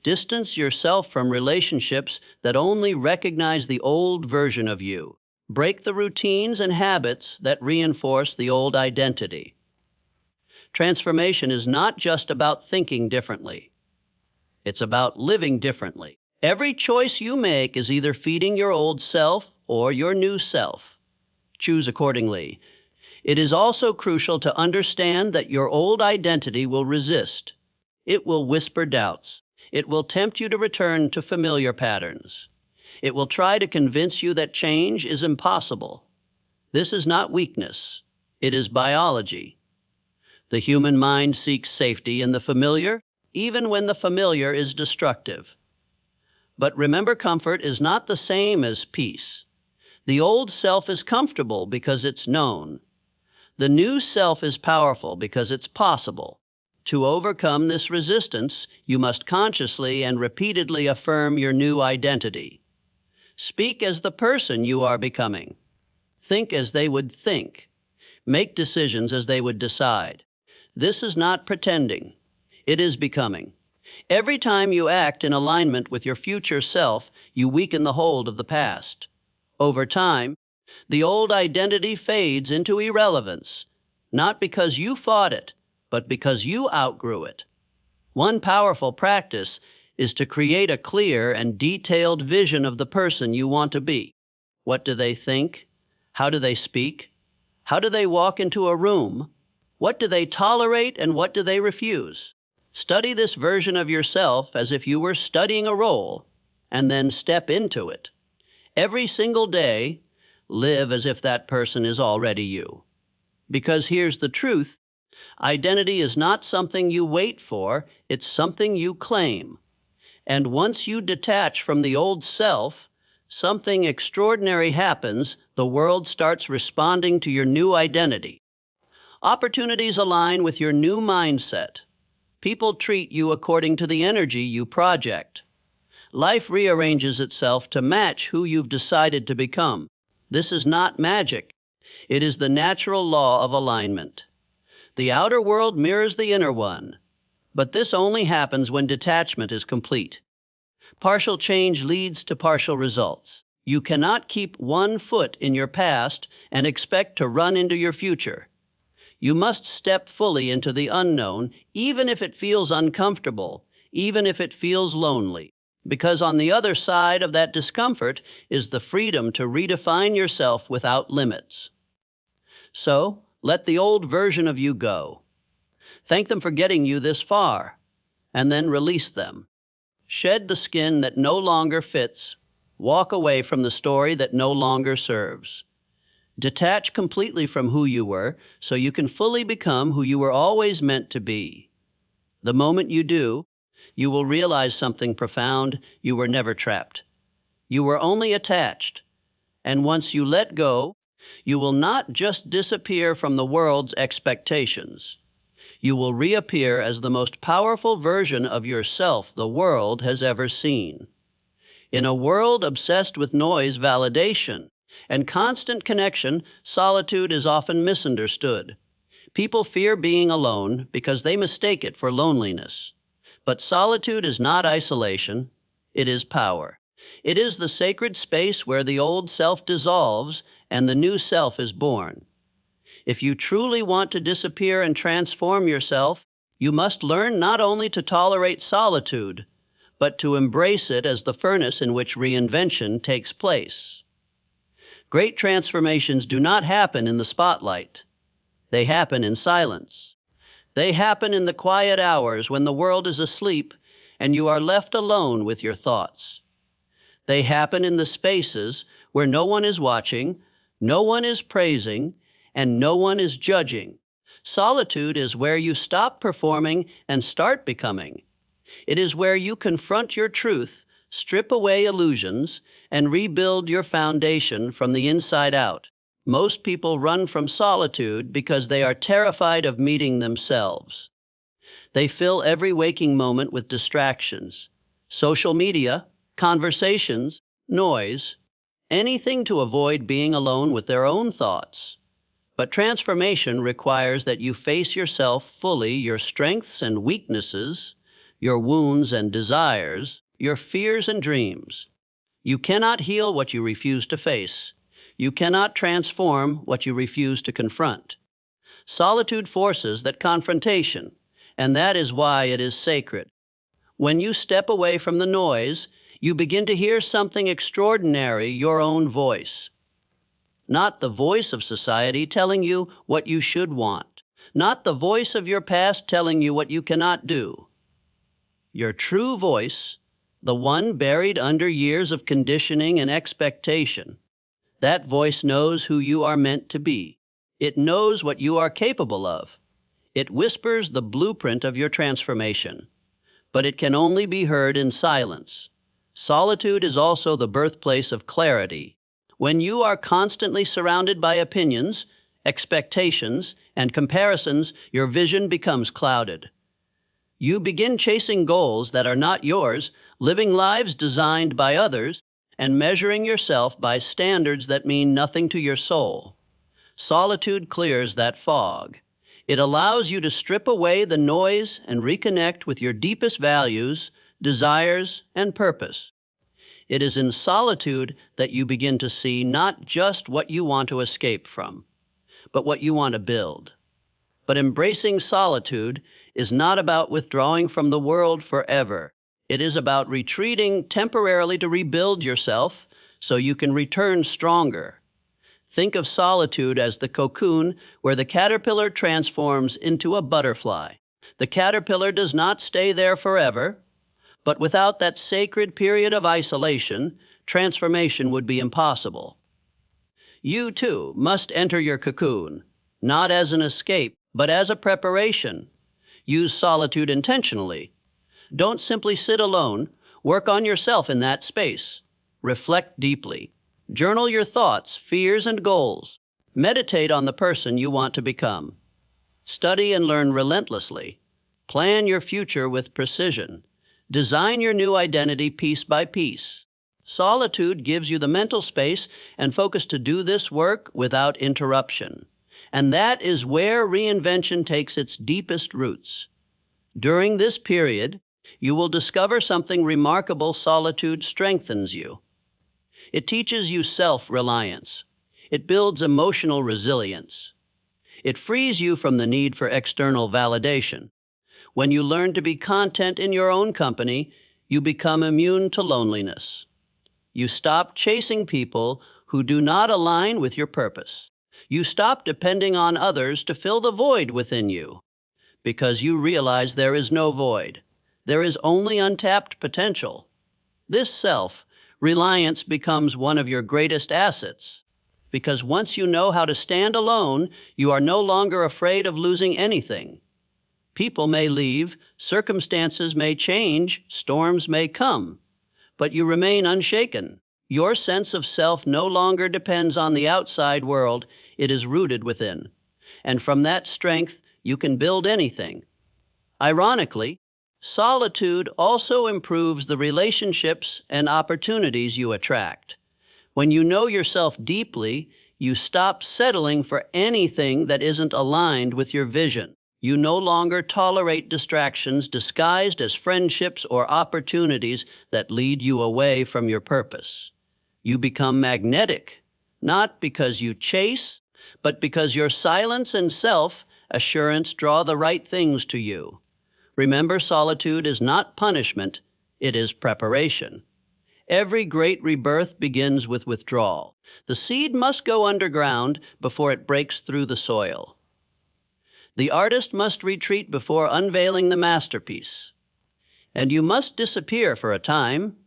Distance yourself from relationships that only recognize the old version of you. Break the routines and habits that reinforce the old identity. Transformation is not just about thinking differently. It's about living differently. Every choice you make is either feeding your old self or your new self. Choose accordingly. It is also crucial to understand that your old identity will resist. It will whisper doubts. It will tempt you to return to familiar patterns. It will try to convince you that change is impossible. This is not weakness. It is biology. The human mind seeks safety in the familiar, even when the familiar is destructive. But remember, comfort is not the same as peace. The old self is comfortable because it's known. The new self is powerful because it's possible. To overcome this resistance, you must consciously and repeatedly affirm your new identity. Speak as the person you are becoming. Think as they would think. Make decisions as they would decide. This is not pretending. It is becoming. Every time you act in alignment with your future self, you weaken the hold of the past. Over time, the old identity fades into irrelevance, not because you fought it, but because you outgrew it. One powerful practice is to create a clear and detailed vision of the person you want to be. What do they think? How do they speak? How do they walk into a room? What do they tolerate and what do they refuse? Study this version of yourself as if you were studying a role, and then step into it. Every single day, live as if that person is already you. Because here's the truth, identity is not something you wait for, it's something you claim. And once you detach from the old self, something extraordinary happens. The world starts responding to your new identity. Opportunities align with your new mindset. People treat you according to the energy you project. Life rearranges itself to match who you've decided to become. This is not magic. It is the natural law of alignment. The outer world mirrors the inner one, but this only happens when detachment is complete. Partial change leads to partial results. You cannot keep one foot in your past and expect to run into your future. You must step fully into the unknown, even if it feels uncomfortable, even if it feels lonely, because on the other side of that discomfort is the freedom to redefine yourself without limits. So, let the old version of you go. Thank them for getting you this far, and then release them. Shed the skin that no longer fits. Walk away from the story that no longer serves. Detach completely from who you were so you can fully become who you were always meant to be. The moment you do, you will realize something profound. You were never trapped. You were only attached. And once you let go, you will not just disappear from the world's expectations. You will reappear as the most powerful version of yourself the world has ever seen. In a world obsessed with noise, validation, and constant connection, solitude is often misunderstood. People fear being alone because they mistake it for loneliness. But solitude is not isolation, it is power. It is the sacred space where the old self dissolves and the new self is born. If you truly want to disappear and transform yourself, you must learn not only to tolerate solitude, but to embrace it as the furnace in which reinvention takes place. Great transformations do not happen in the spotlight. They happen in silence. They happen in the quiet hours when the world is asleep and you are left alone with your thoughts. They happen in the spaces where no one is watching, no one is praising, and no one is judging. Solitude is where you stop performing and start becoming. It is where you confront your truth, strip away illusions, and rebuild your foundation from the inside out. Most people run from solitude because they are terrified of meeting themselves. They fill every waking moment with distractions, social media, conversations, noise, anything to avoid being alone with their own thoughts. But transformation requires that you face yourself fully, your strengths and weaknesses, your wounds and desires, your fears and dreams. You cannot heal what you refuse to face. You cannot transform what you refuse to confront. Solitude forces that confrontation, and that is why it is sacred. When you step away from the noise, you begin to hear something extraordinary, your own voice. Not the voice of society telling you what you should want, not the voice of your past telling you what you cannot do. Your true voice, the one buried under years of conditioning and expectation. That voice knows who you are meant to be. It knows what you are capable of. It whispers the blueprint of your transformation. But it can only be heard in silence. Solitude is also the birthplace of clarity. When you are constantly surrounded by opinions, expectations, and comparisons, your vision becomes clouded. You begin chasing goals that are not yours, living lives designed by others, and measuring yourself by standards that mean nothing to your soul. Solitude clears that fog. It allows you to strip away the noise and reconnect with your deepest values, desires, and purpose. It is in solitude that you begin to see not just what you want to escape from, but what you want to build. But embracing solitude is not about withdrawing from the world forever. It is about retreating temporarily to rebuild yourself so you can return stronger. Think of solitude as the cocoon where the caterpillar transforms into a butterfly. The caterpillar does not stay there forever, but without that sacred period of isolation, transformation would be impossible. You, too, must enter your cocoon, not as an escape, but as a preparation. Use solitude intentionally. Don't simply sit alone. Work on yourself in that space. Reflect deeply. Journal your thoughts, fears, and goals. Meditate on the person you want to become. Study and learn relentlessly. Plan your future with precision. Design your new identity piece by piece. Solitude gives you the mental space and focus to do this work without interruption. And that is where reinvention takes its deepest roots. During this period, you will discover something remarkable. Solitude strengthens you. It teaches you self-reliance. It builds emotional resilience. It frees you from the need for external validation. When you learn to be content in your own company, you become immune to loneliness. You stop chasing people who do not align with your purpose. You stop depending on others to fill the void within you, because you realize there is no void. There is only untapped potential. This self-reliance becomes one of your greatest assets, because once you know how to stand alone, you are no longer afraid of losing anything. People may leave, circumstances may change, storms may come, but you remain unshaken. Your sense of self no longer depends on the outside world, it is rooted within. And from that strength, you can build anything. Ironically, solitude also improves the relationships and opportunities you attract. When you know yourself deeply, you stop settling for anything that isn't aligned with your vision. You no longer tolerate distractions disguised as friendships or opportunities that lead you away from your purpose. You become magnetic, not because you chase, but because your silence and self-assurance draw the right things to you. Remember, solitude is not punishment, it is preparation. Every great rebirth begins with withdrawal. The seed must go underground before it breaks through the soil. The artist must retreat before unveiling the masterpiece. And you must disappear for a time,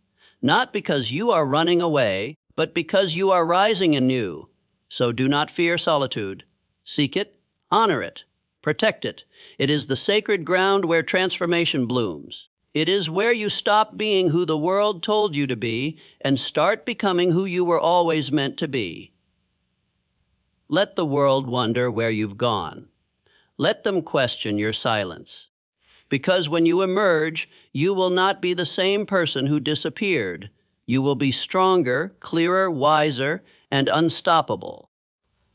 not because you are running away, but because you are rising anew. So do not fear solitude. Seek it, honor it, protect it. It is the sacred ground where transformation blooms. It is where you stop being who the world told you to be and start becoming who you were always meant to be. Let the world wonder where you've gone. Let them question your silence. Because when you emerge, you will not be the same person who disappeared. You will be stronger, clearer, wiser, and unstoppable.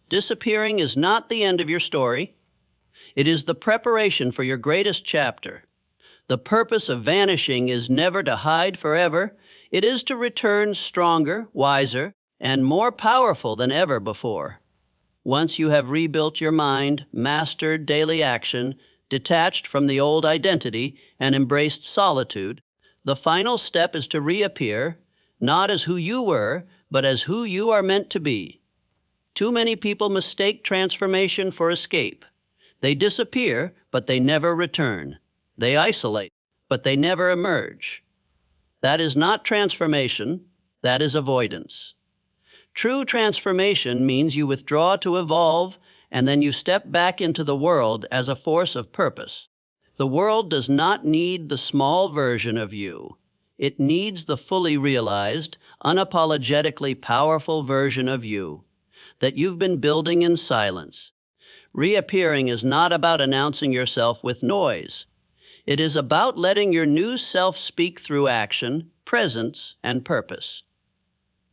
Disappearing is not the end of your story. It is the preparation for your greatest chapter. The purpose of vanishing is never to hide forever. It is to return stronger, wiser, and more powerful than ever before. Once you have rebuilt your mind, mastered daily action, detached from the old identity, and embraced solitude, the final step is to reappear, not as who you were, but as who you are meant to be. Too many people mistake transformation for escape. They disappear, but they never return. They isolate, but they never emerge. That is not transformation, that is avoidance. True transformation means you withdraw to evolve, and then you step back into the world as a force of purpose. The world does not need the small version of you. It needs the fully realized, unapologetically powerful version of you that you've been building in silence. Reappearing is not about announcing yourself with noise. It is about letting your new self speak through action, presence, and purpose.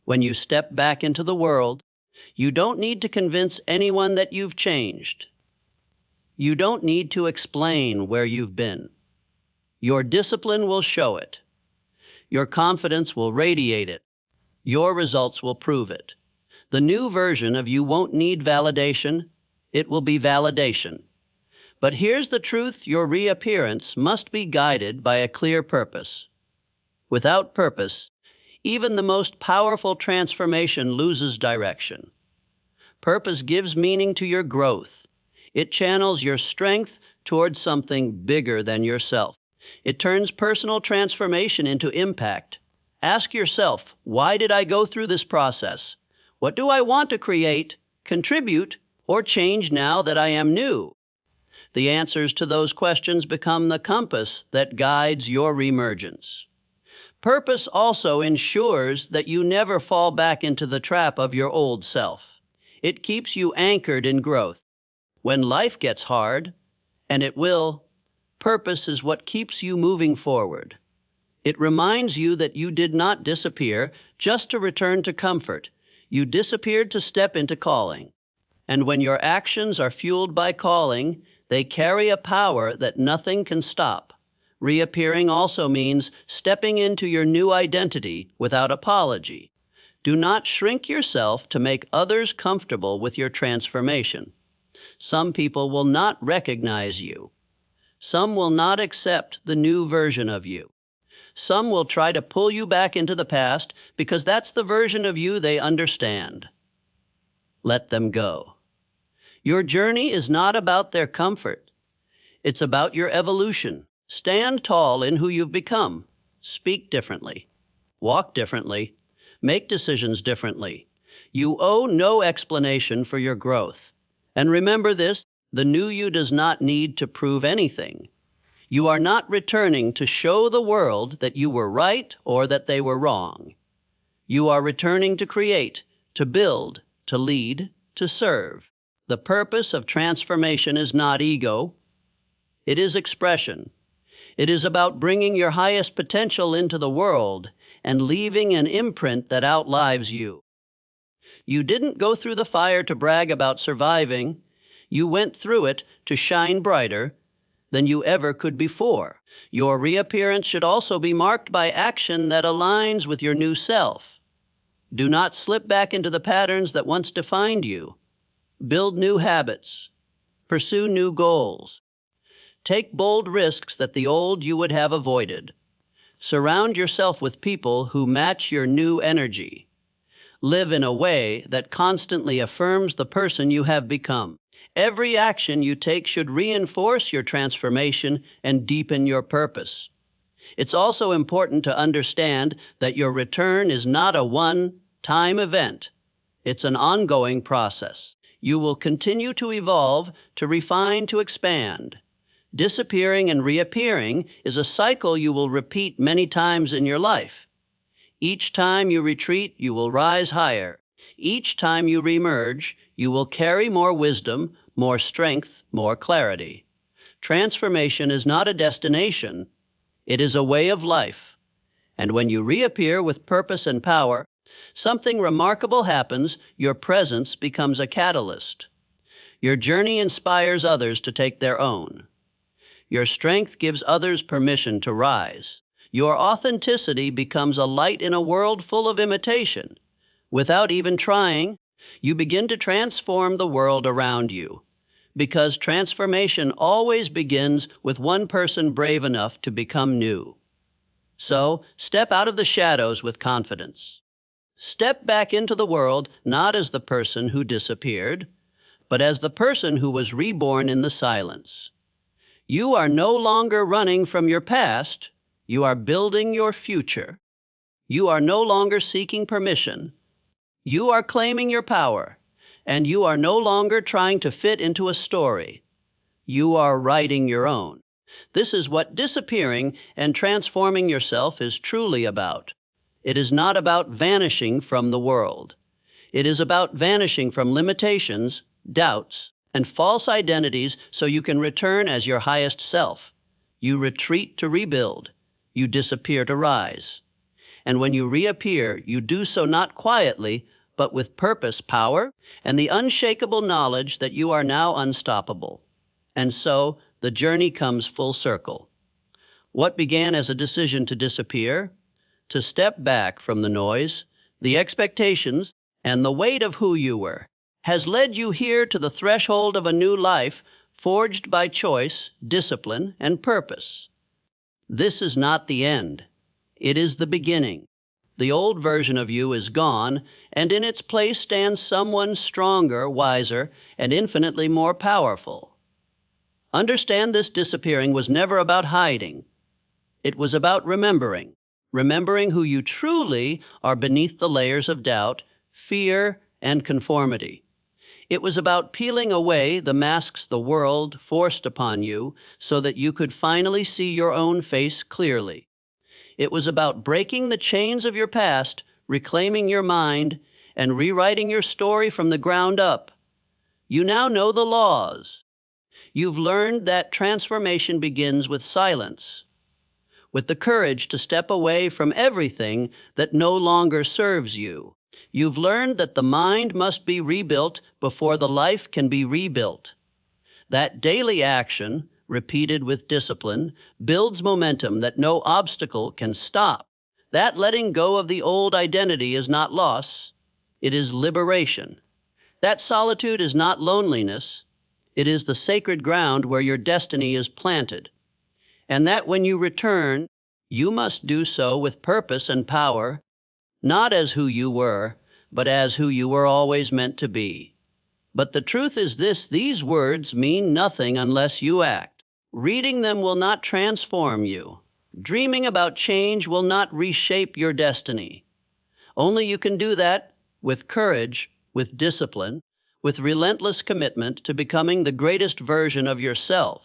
When you step back into the world, you don't need to convince anyone that you've changed. You don't need to explain where you've been. Your discipline will show it. Your confidence will radiate it. Your results will prove it. The new version of you won't need validation. It will be validation. But here's the truth: your reappearance must be guided by a clear purpose. Without purpose, even the most powerful transformation loses direction. Purpose gives meaning to your growth. It channels your strength towards something bigger than yourself. It turns personal transformation into impact. Ask yourself, why did I go through this process? What do I want to create, contribute, or change now that I am new? The answers to those questions become the compass that guides your reemergence. Purpose also ensures that you never fall back into the trap of your old self. It keeps you anchored in growth. When life gets hard, and it will, purpose is what keeps you moving forward. It reminds you that you did not disappear just to return to comfort. You disappeared to step into calling. And when your actions are fueled by calling, they carry a power that nothing can stop. Reappearing also means stepping into your new identity without apology. Do not shrink yourself to make others comfortable with your transformation. Some people will not recognize you. Some will not accept the new version of you. Some will try to pull you back into the past because that's the version of you they understand. Let them go. Your journey is not about their comfort. It's about your evolution. Stand tall in who you've become. Speak differently. Walk differently. Make decisions differently. You owe no explanation for your growth. And remember this: the new you does not need to prove anything. You are not returning to show the world that you were right or that they were wrong. You are returning to create, to build, to lead, to serve. The purpose of transformation is not ego. It is expression. It is about bringing your highest potential into the world and leaving an imprint that outlives you. You didn't go through the fire to brag about surviving. You went through it to shine brighter than you ever could before. Your reappearance should also be marked by action that aligns with your new self. Do not slip back into the patterns that once defined you. Build new habits. Pursue new goals. Take bold risks that the old you would have avoided. Surround yourself with people who match your new energy. Live in a way that constantly affirms the person you have become. Every action you take should reinforce your transformation and deepen your purpose. It's also important to understand that your return is not a one-time event. It's an ongoing process. You will continue to evolve, to refine, to expand. Disappearing and reappearing is a cycle you will repeat many times in your life. Each time you retreat, you will rise higher. Each time you reemerge, you will carry more wisdom, more strength, more clarity. Transformation is not a destination, it is a way of life. And when you reappear with purpose and power, something remarkable happens. Your presence becomes a catalyst. Your journey inspires others to take their own. Your strength gives others permission to rise. Your authenticity becomes a light in a world full of imitation. Without even trying, you begin to transform the world around you. Because transformation always begins with one person brave enough to become new. So, step out of the shadows with confidence. Step back into the world not as the person who disappeared, but as the person who was reborn in the silence. You are no longer running from your past, you are building your future. You are no longer seeking permission. You are claiming your power, and you are no longer trying to fit into a story. You are writing your own. This is what disappearing and transforming yourself is truly about. It is not about vanishing from the world. It is about vanishing from limitations, doubts, and false identities so you can return as your highest self. You retreat to rebuild. You disappear to rise. And when you reappear, you do so not quietly, but with purpose, power, and the unshakable knowledge that you are now unstoppable. And so, the journey comes full circle. What began as a decision to disappear, to step back from the noise, the expectations, and the weight of who you were, has led you here to the threshold of a new life forged by choice, discipline, and purpose. This is not the end. It is the beginning. The old version of you is gone, and in its place stands someone stronger, wiser, and infinitely more powerful. Understand this disappearing was never about hiding. It was about remembering who you truly are beneath the layers of doubt, fear, and conformity. It was about peeling away the masks the world forced upon you so that you could finally see your own face clearly. It was about breaking the chains of your past, reclaiming your mind, and rewriting your story from the ground up. You now know the laws. You've learned that transformation begins with silence, with the courage to step away from everything that no longer serves you. You've learned that the mind must be rebuilt before the life can be rebuilt. That daily action, repeated with discipline, builds momentum that no obstacle can stop. That letting go of the old identity is not loss, it is liberation. That solitude is not loneliness, it is the sacred ground where your destiny is planted. And that when you return, you must do so with purpose and power, not as who you were, but as who you were always meant to be. But the truth is this: these words mean nothing unless you act. Reading them will not transform you. Dreaming about change will not reshape your destiny. Only you can do that with courage, with discipline, with relentless commitment to becoming the greatest version of yourself.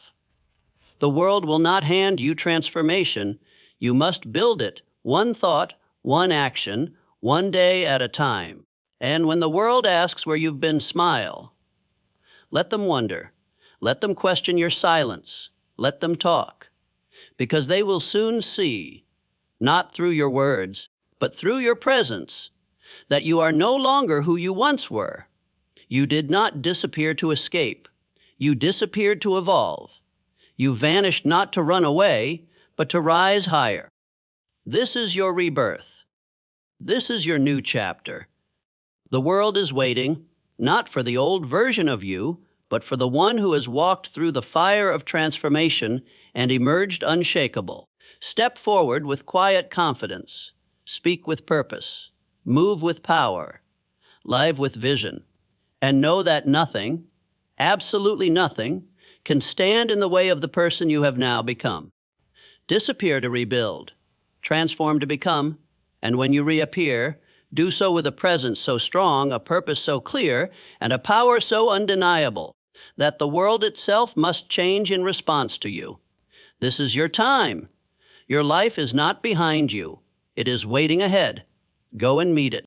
The world will not hand you transformation. You must build it, one thought, one action, one day at a time. And when the world asks where you've been, smile. Let them wonder. Let them question your silence. Let them talk. Because they will soon see, not through your words, but through your presence, that you are no longer who you once were. You did not disappear to escape. You disappeared to evolve. You vanished not to run away, but to rise higher. This is your rebirth. This is your new chapter. The world is waiting, not for the old version of you, but for the one who has walked through the fire of transformation and emerged unshakable. Step forward with quiet confidence. Speak with purpose. Move with power. Live with vision. And know that nothing, absolutely nothing, can stand in the way of the person you have now become. Disappear to rebuild. Transform to become. And when you reappear, do so with a presence so strong, a purpose so clear, and a power so undeniable that the world itself must change in response to you. This is your time. Your life is not behind you. It is waiting ahead. Go and meet it.